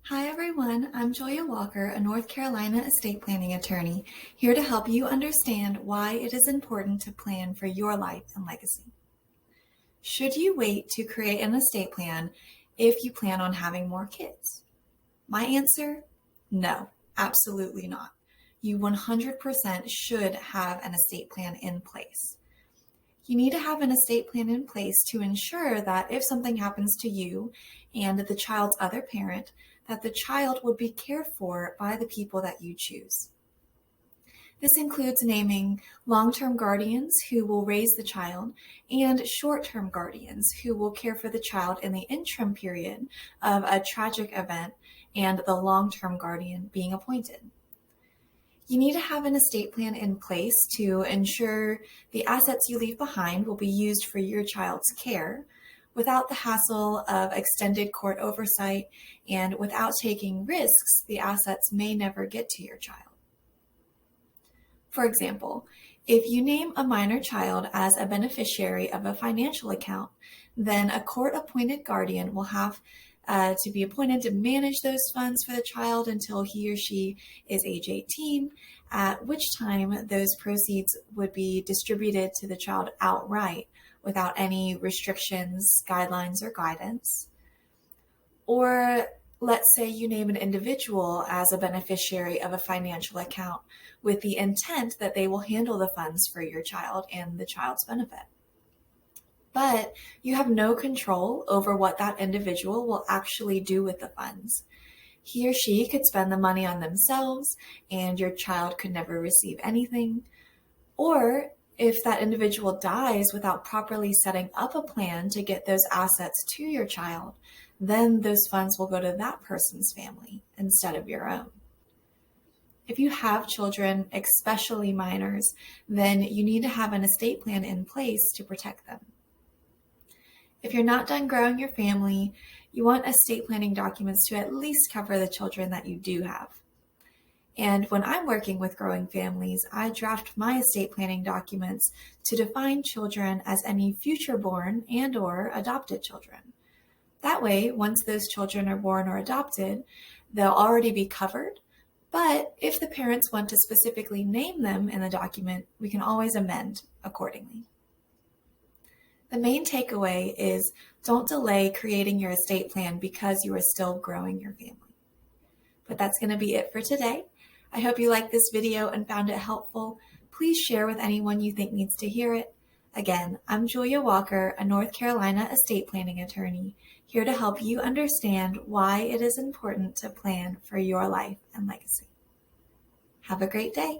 Hi everyone, I'm Julia Walker, a North Carolina estate planning attorney, here to help you understand why it is important to plan for your life and legacy. Should you wait to create an estate plan if you plan on having more kids? My answer, no, absolutely not. You 100% should have an estate plan in place. You need to have an estate plan in place to ensure that if something happens to you and the child's other parent, that the child would be cared for by the people that you choose. This includes naming long-term guardians who will raise the child and short-term guardians who will care for the child in the interim period of a tragic event and the long-term guardian being appointed. You need to have an estate plan in place to ensure the assets you leave behind will be used for your child's care without the hassle of extended court oversight and without taking risks the assets may never get to your child. For example, if you name a minor child as a beneficiary of a financial account, then a court-appointed guardian will have to be appointed to manage those funds for the child until he or she is age 18, at which time those proceeds would be distributed to the child outright without any restrictions, guidelines, or guidance. Or let's say you name an individual as a beneficiary of a financial account with the intent that they will handle the funds for your child and the child's benefit. But you have no control over what that individual will actually do with the funds. He or she could spend the money on themselves and your child could never receive anything. Or if that individual dies without properly setting up a plan to get those assets to your child, then those funds will go to that person's family instead of your own. If you have children, especially minors, then you need to have an estate plan in place to protect them. If you're not done growing your family, you want estate planning documents to at least cover the children that you do have. And when I'm working with growing families, I draft my estate planning documents to define children as any future born and/or adopted children. That way, once those children are born or adopted, they'll already be covered. But if the parents want to specifically name them in the document, we can always amend accordingly. The main takeaway is don't delay creating your estate plan because you are still growing your family. But that's going to be it for today. I hope you liked this video and found it helpful. Please share with anyone you think needs to hear it. Again, I'm Julia Walker, a North Carolina estate planning attorney, here to help you understand why it is important to plan for your life and legacy. Have a great day.